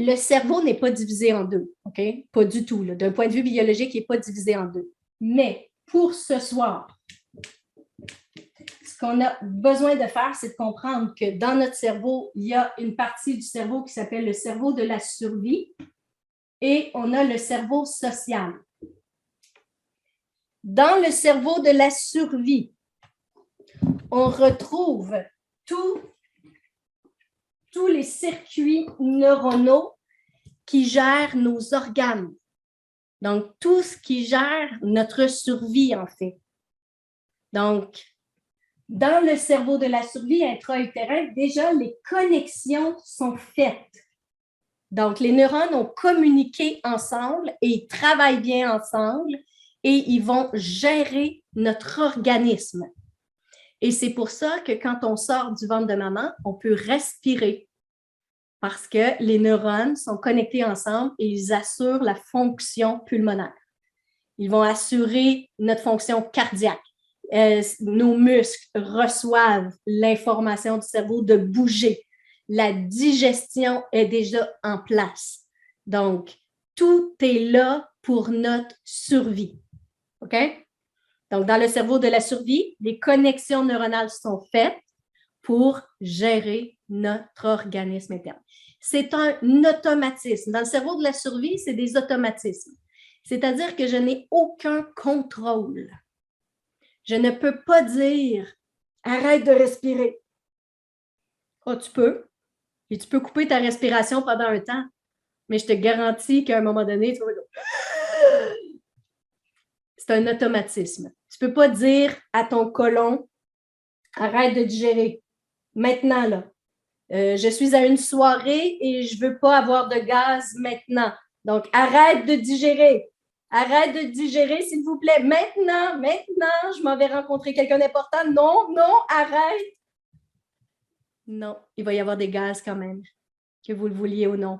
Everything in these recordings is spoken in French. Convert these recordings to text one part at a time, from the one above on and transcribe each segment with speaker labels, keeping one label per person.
Speaker 1: le cerveau n'est pas divisé en deux, OK? Pas du tout. D'un point de vue biologique, il n'est pas divisé en deux. Mais pour ce soir, ce qu'on a besoin de faire, c'est de comprendre que dans notre cerveau, il y a une partie du cerveau qui s'appelle le cerveau de la survie et on a le cerveau social. Dans le cerveau de la survie, on retrouve tous les circuits neuronaux qui gèrent nos organes. Donc, tout ce qui gère notre survie, en fait. Donc, dans le cerveau de la survie intra-utérin, déjà, les connexions sont faites. Donc, les neurones ont communiqué ensemble et ils travaillent bien ensemble et ils vont gérer notre organisme. Et c'est pour ça que quand on sort du ventre de maman, on peut respirer parce que les neurones sont connectés ensemble et ils assurent la fonction pulmonaire. Ils vont assurer notre fonction cardiaque. Nos muscles reçoivent l'information du cerveau de bouger. La digestion est déjà en place. Donc, tout est là pour notre survie. OK? Donc, dans le cerveau de la survie, les connexions neuronales sont faites pour gérer notre organisme interne. C'est un automatisme. Dans le cerveau de la survie, c'est des automatismes. C'est-à-dire que je n'ai aucun contrôle. Je ne peux pas dire « arrête de respirer ». Oh, tu peux. Et tu peux couper ta respiration pendant un temps, mais je te garantis qu'à un moment donné, tu vas dire « c'est un automatisme ». Tu ne peux pas dire à ton côlon « arrête de digérer ». Maintenant, là. Je suis à une soirée et je ne veux pas avoir de gaz maintenant. Donc, arrête de digérer. Arrête de digérer, s'il vous plaît. Maintenant, je m'en vais rencontrer quelqu'un d'important. Non, arrête. Non, il va y avoir des gaz quand même, que vous le vouliez ou non.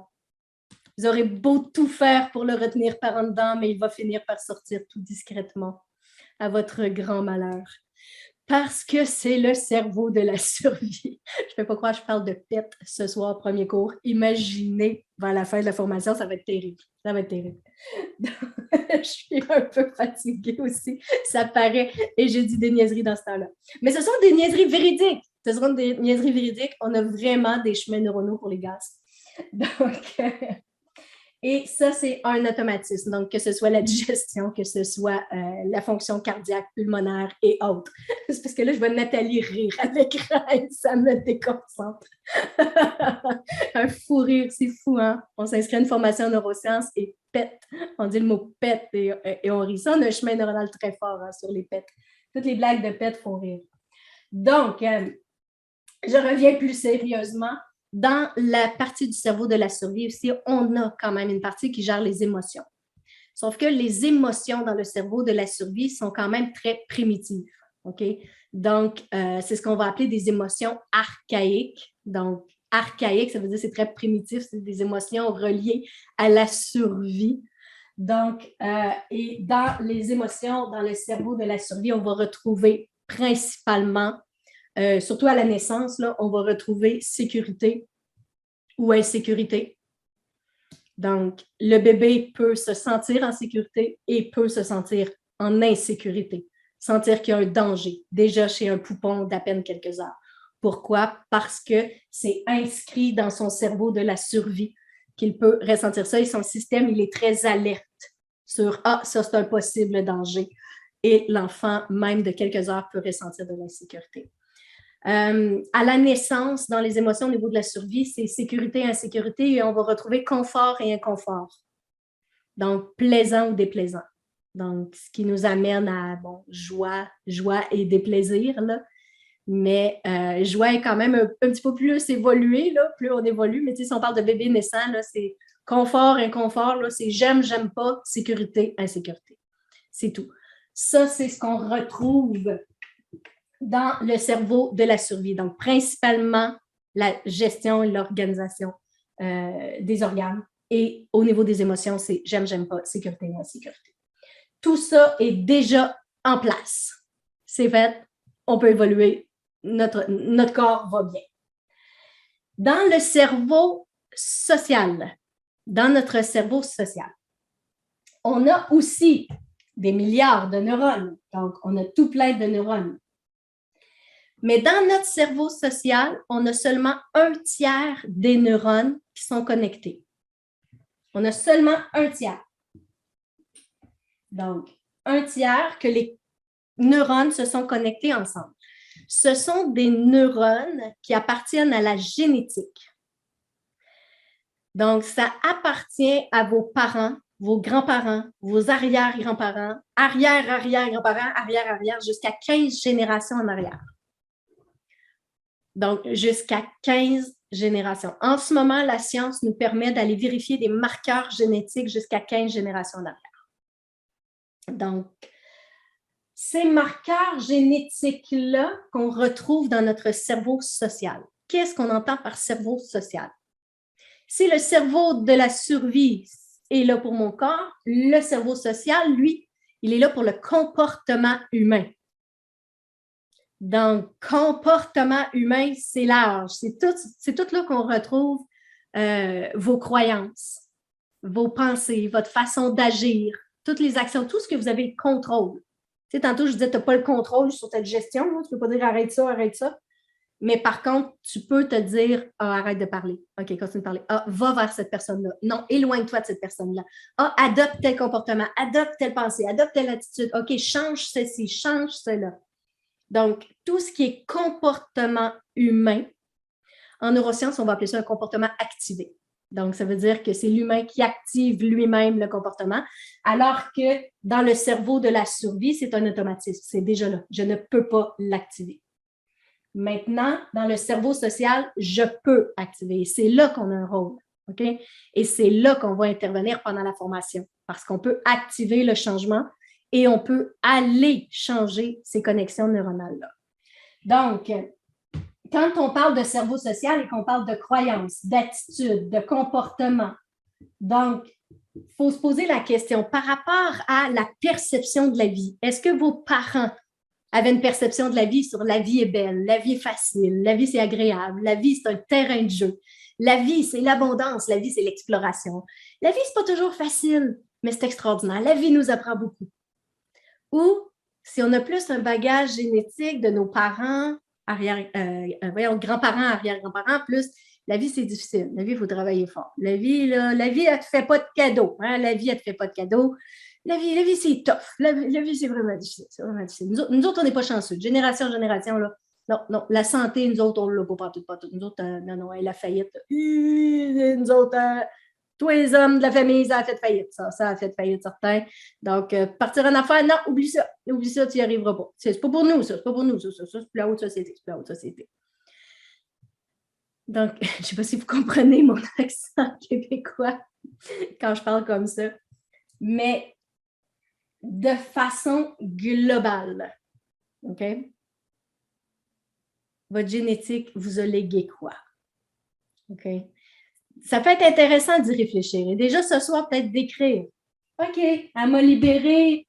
Speaker 1: Vous aurez beau tout faire pour le retenir par en dedans, mais il va finir par sortir tout discrètement, à votre grand malheur. Parce que c'est le cerveau de la survie. Je ne sais pas pourquoi je parle de PET ce soir, premier cours. Imaginez, vers la fin de la formation, ça va être terrible. Ça va être terrible. Je suis un peu fatiguée aussi, ça paraît. Et j'ai dit des niaiseries dans ce temps-là. Mais ce sont des niaiseries véridiques. Ce seront des niaiseries véridiques. On a vraiment des chemins neuronaux pour les gaz. Donc, et ça, c'est un automatisme. Donc, que ce soit la digestion, que ce soit la fonction cardiaque, pulmonaire et autres. C'est parce que là, je vois Nathalie rire avec Ryan, ça me déconcentre. Un fou rire, c'est fou, hein? On s'inscrit à une formation en neurosciences et PET. On dit le mot PET et on rit. Ça, on a un chemin neuronal très fort hein, sur les PET. Toutes les blagues de PET font rire. Donc, je reviens plus sérieusement. Dans la partie du cerveau de la survie aussi, on a quand même une partie qui gère les émotions. Sauf que les émotions dans le cerveau de la survie sont quand même très primitives. OK? Donc, c'est ce qu'on va appeler des émotions archaïques. Donc, archaïque, ça veut dire que c'est très primitif, c'est des émotions reliées à la survie. Donc, et dans les émotions, dans le cerveau de la survie, on va retrouver principalement surtout à la naissance, là, on va retrouver sécurité ou insécurité. Donc, le bébé peut se sentir en sécurité et peut se sentir en insécurité, sentir qu'il y a un danger, déjà chez un poupon d'à peine quelques heures. Pourquoi? Parce que c'est inscrit dans son cerveau de la survie qu'il peut ressentir ça et son système, il est très alerte sur « ah, ça c'est un possible danger ». Et l'enfant, même de quelques heures, peut ressentir de l'insécurité. À la naissance, dans les émotions au niveau de la survie, c'est sécurité, insécurité et on va retrouver confort et inconfort. Donc, plaisant ou déplaisant. Donc, ce qui nous amène à joie et déplaisir. Là. Mais joie est quand même un petit peu plus évolué, là, plus on évolue. Mais si on parle de bébé naissant, là, c'est confort, inconfort, là, c'est j'aime, j'aime pas, sécurité, insécurité. C'est tout. Ça, c'est ce qu'on retrouve dans le cerveau de la survie. Donc, principalement, la gestion et l'organisation des organes. Et au niveau des émotions, c'est j'aime, j'aime pas, sécurité, insécurité. Tout ça est déjà en place. C'est fait, on peut évoluer, notre corps va bien. Dans le cerveau social, dans notre cerveau social. On a aussi des milliards de neurones, donc on a tout plein de neurones. Mais dans notre cerveau social, on a seulement 1/3 des neurones qui sont connectés. On a seulement 1/3. Donc, 1/3 que les neurones se sont connectés ensemble. Ce sont des neurones qui appartiennent à la génétique. Donc, ça appartient à vos parents, vos grands-parents, vos arrière-grands-parents, arrière-arrière-grands-parents, arrière-arrière, jusqu'à 15 générations en arrière. Donc, jusqu'à 15 générations. En ce moment, la science nous permet d'aller vérifier des marqueurs génétiques jusqu'à 15 générations en arrière. Donc, ces marqueurs génétiques-là qu'on retrouve dans notre cerveau social. Qu'est-ce qu'on entend par cerveau social? Si le cerveau de la survie est là pour mon corps, le cerveau social, lui, il est là pour le comportement humain. Donc, comportement humain, c'est large. C'est tout là qu'on retrouve vos croyances, vos pensées, votre façon d'agir, toutes les actions, tout ce que vous avez le contrôle. Tu sais, tantôt, je disais, tu n'as pas le contrôle sur ta gestion. Hein? Tu ne peux pas dire arrête ça, arrête ça. Mais par contre, tu peux te dire arrête de parler. OK, continue de parler. Va vers cette personne-là. Non, éloigne-toi de cette personne-là. Adopte tel comportement, adopte telle pensée, adopte telle attitude. OK, change ceci, change cela. Donc, tout ce qui est comportement humain, en neurosciences, on va appeler ça un comportement activé. Donc, ça veut dire que c'est l'humain qui active lui-même le comportement, alors que dans le cerveau de la survie, c'est un automatisme. C'est déjà là. Je ne peux pas l'activer. Maintenant, dans le cerveau social, je peux activer. C'est là qu'on a un rôle. OK? Et c'est là qu'on va intervenir pendant la formation, parce qu'on peut activer le changement et on peut aller changer ces connexions neuronales-là. Donc, quand on parle de cerveau social et qu'on parle de croyances, d'attitudes, de comportement, donc, il faut se poser la question par rapport à la perception de la vie. Est-ce que vos parents avaient une perception de la vie sur la vie est belle, la vie est facile, la vie c'est agréable, la vie c'est un terrain de jeu, la vie c'est l'abondance, la vie c'est l'exploration. La vie c'est pas toujours facile, mais c'est extraordinaire. La vie nous apprend beaucoup. Ou si on a plus un bagage génétique de nos parents, grands-parents, arrière-grands-parents, plus la vie, c'est difficile. La vie, il faut travailler fort. La vie, elle ne te fait pas de cadeaux. Hein? La vie, elle ne te fait pas de cadeaux. La vie c'est tough. La vie, c'est vraiment difficile. C'est vraiment difficile. Nous autres, on n'est pas chanceux. Génération en génération, là. Non. La santé, nous autres, on ne l'a pas tout. Nous autres, non, elle a faillite. Nous autres, tous les hommes de la famille, ça a fait faillite. Ça a fait faillite, certains. Donc, partir en affaires, non, oublie ça. Oublie ça, tu n'y arriveras pas. C'est pas pour nous, ça. C'est pas pour nous, ça. Ça, c'est plus la haute société. C'est plus la haute société. Donc, je ne sais pas si vous comprenez mon accent québécois quand je parle comme ça. Mais de façon globale, OK? Votre génétique vous a légué quoi? OK? Ça peut être intéressant d'y réfléchir. Et déjà, ce soir, peut-être d'écrire. OK, elle m'a libéré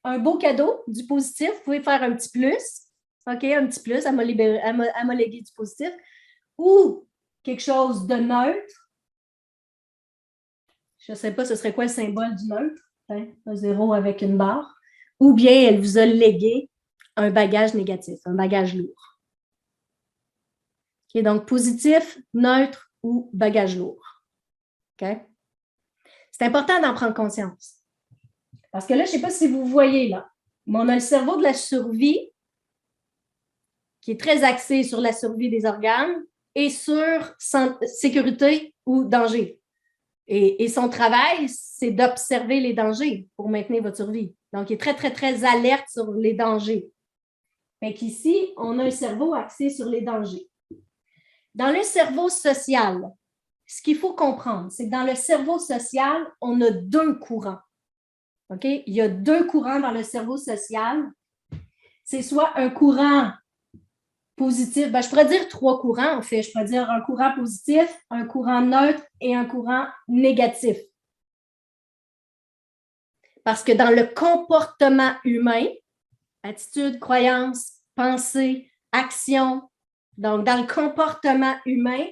Speaker 1: un beau cadeau, du positif. Vous pouvez faire un petit plus. OK, un petit plus. Elle m'a légué du positif. Ou quelque chose de neutre. Je ne sais pas, ce serait quoi le symbole du neutre? Hein? Un zéro avec une barre. Ou bien elle vous a légué un bagage négatif, un bagage lourd. OK, donc positif, neutre ou bagage lourd. OK? C'est important d'en prendre conscience. Parce que là, je ne sais pas si vous voyez là, mais on a le cerveau de la survie qui est très axé sur la survie des organes et sur sécurité ou danger. Et son travail, c'est d'observer les dangers pour maintenir votre survie. Donc, il est très, très, très alerte sur les dangers. Fait qu'ici, on a un cerveau axé sur les dangers. Dans le cerveau social, ce qu'il faut comprendre, c'est que dans le cerveau social, on a 2 courants. OK? Il y a 2 courants dans le cerveau social. C'est soit un courant positif, je pourrais dire 3 courants, en fait. Je pourrais dire un courant positif, un courant neutre et un courant négatif. Parce que dans le comportement humain, attitude, croyance, pensée, action, donc dans le comportement humain,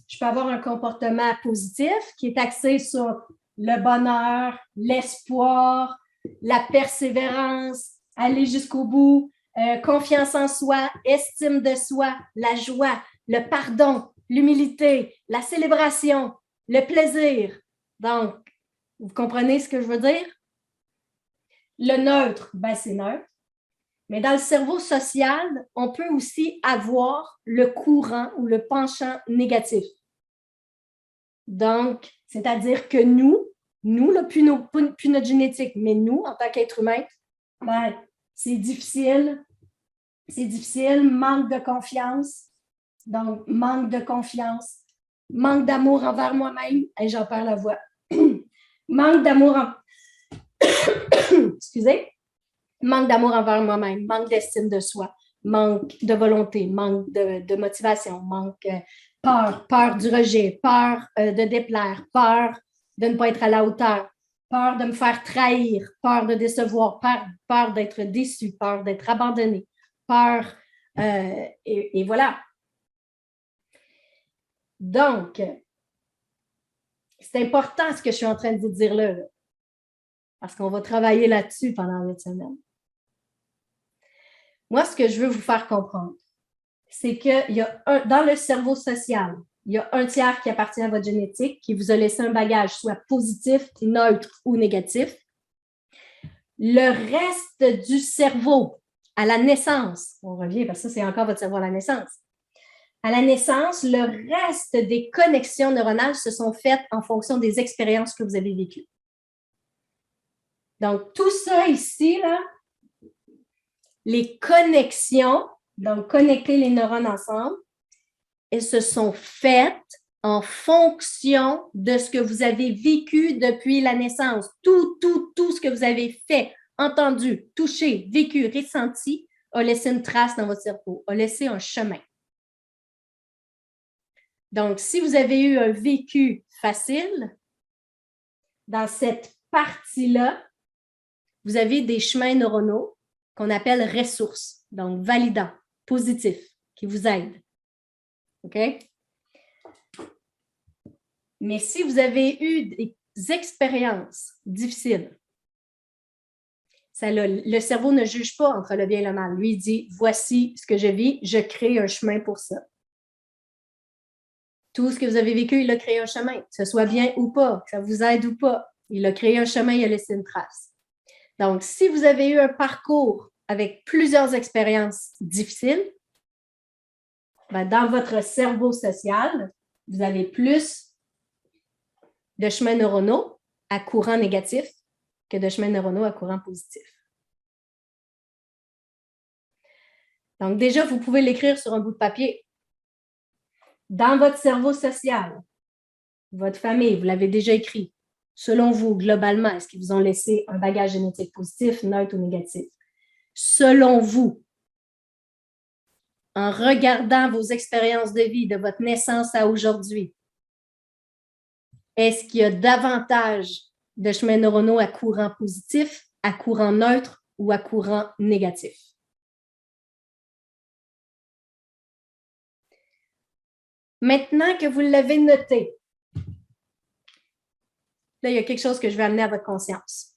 Speaker 1: je peux avoir un comportement positif qui est axé sur le bonheur, l'espoir, la persévérance, aller jusqu'au bout, confiance en soi, estime de soi, la joie, le pardon, l'humilité, la célébration, le plaisir. Donc, vous comprenez ce que je veux dire? Le neutre, ben c'est neutre. Mais dans le cerveau social, on peut aussi avoir le courant ou le penchant négatif. Donc, c'est-à-dire que nous, là, plus notre génétique, mais nous, en tant qu'être humain, ben, c'est difficile, manque de confiance. Donc, manque de confiance, manque d'amour envers moi-même, et j'en perds la voix. Manque d'amour excusez, manque d'amour envers moi-même, manque d'estime de soi, manque de volonté, manque de motivation, manque peur du rejet, peur de déplaire, peur de ne pas être à la hauteur, peur de me faire trahir, peur de décevoir, peur d'être déçu, peur d'être abandonné, peur, et voilà. Donc, c'est important ce que je suis en train de vous dire là, parce qu'on va travailler là-dessus pendant 8 semaines. Moi, ce que je veux vous faire comprendre, c'est que dans le cerveau social, il y a un tiers qui appartient à votre génétique, qui vous a laissé un bagage soit positif, neutre ou négatif. Le reste du cerveau, à la naissance, on revient parce que ça, c'est encore votre cerveau à la naissance. À la naissance, le reste des connexions neuronales se sont faites en fonction des expériences que vous avez vécues. Donc, tout ça ici, là, les connexions, donc connecter les neurones ensemble, elles se sont faites en fonction de ce que vous avez vécu depuis la naissance. Tout ce que vous avez fait, entendu, touché, vécu, ressenti, a laissé une trace dans votre cerveau, a laissé un chemin. Donc, si vous avez eu un vécu facile, dans cette partie-là, vous avez des chemins neuronaux qu'on appelle ressources, donc validants, positifs, qui vous aident. OK? Mais si vous avez eu des expériences difficiles, le cerveau ne juge pas entre le bien et le mal. Lui, il dit, voici ce que je vis, je crée un chemin pour ça. Tout ce que vous avez vécu, il a créé un chemin, que ce soit bien ou pas, que ça vous aide ou pas. Il a créé un chemin, il a laissé une trace. Donc, si vous avez eu un parcours avec plusieurs expériences difficiles, ben, dans votre cerveau social, vous avez plus de chemins neuronaux à courant négatif que de chemins neuronaux à courant positif. Donc, déjà, vous pouvez l'écrire sur un bout de papier. Dans votre cerveau social, votre famille, vous l'avez déjà écrit. Selon vous, globalement, est-ce qu'ils vous ont laissé un bagage génétique positif, neutre ou négatif? Selon vous, en regardant vos expériences de vie de votre naissance à aujourd'hui, est-ce qu'il y a davantage de chemins neuronaux à courant positif, à courant neutre ou à courant négatif? Maintenant que vous l'avez noté, là, il y a quelque chose que je vais amener à votre conscience.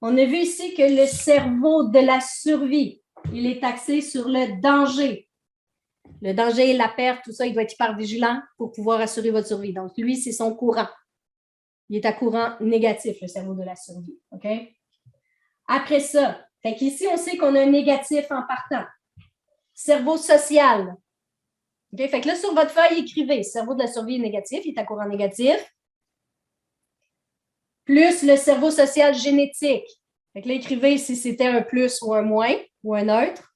Speaker 1: On a vu ici que le cerveau de la survie, il est axé sur le danger. Le danger, la perte, tout ça, il doit être hyper vigilant pour pouvoir assurer votre survie. Donc, lui, c'est son courant. Il est à courant négatif, le cerveau de la survie. OK? Après ça, fait qu'ici, on sait qu'on a un négatif en partant. Cerveau social. OK? Fait que là, sur votre feuille, écrivez cerveau de la survie est négatif, il est à courant négatif. Plus le cerveau social génétique. Fait que là, écrivez si c'était un plus ou un moins ou un neutre.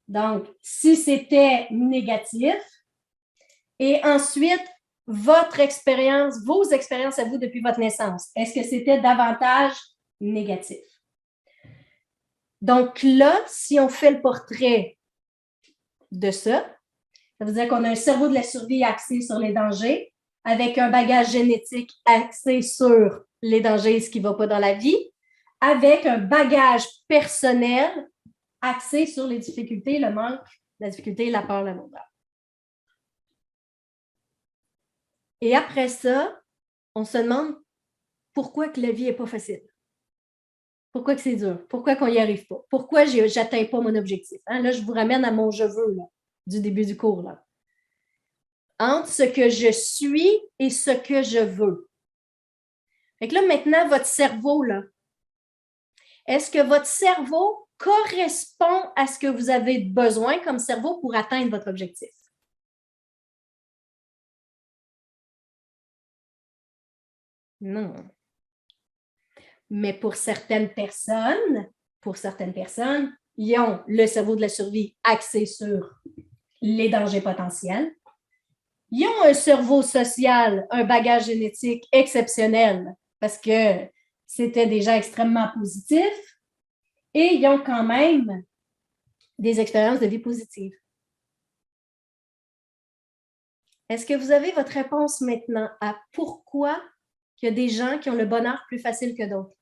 Speaker 1: Donc, si c'était négatif. Et ensuite, votre expérience, vos expériences à vous depuis votre naissance. Est-ce que c'était davantage négatif? Donc là, si on fait le portrait de ça, ça veut dire qu'on a un cerveau de la survie axé sur les dangers, avec un bagage génétique axé sur les dangers et ce qui ne va pas dans la vie, avec un bagage personnel axé sur les difficultés, le manque, la difficulté, la peur, la lourdeur. Et après ça, on se demande pourquoi que la vie n'est pas facile. Pourquoi que c'est dur? Pourquoi qu'on n'y arrive pas? Pourquoi je n'atteins pas mon objectif? Hein? Là, je vous ramène à mon « je veux » là, du début du cours. Là. Entre ce que je suis et ce que je veux. Fait que là, maintenant, votre cerveau, là, est-ce que votre cerveau correspond à ce que vous avez besoin comme cerveau pour atteindre votre objectif? Non. Mais pour certaines personnes, ils ont le cerveau de la survie axé sur les dangers potentiels. Ils ont un cerveau social, un bagage génétique exceptionnel parce que c'était déjà extrêmement positif et ils ont quand même des expériences de vie positives. Est-ce que vous avez votre réponse maintenant à pourquoi il y a des gens qui ont le bonheur plus facile que d'autres?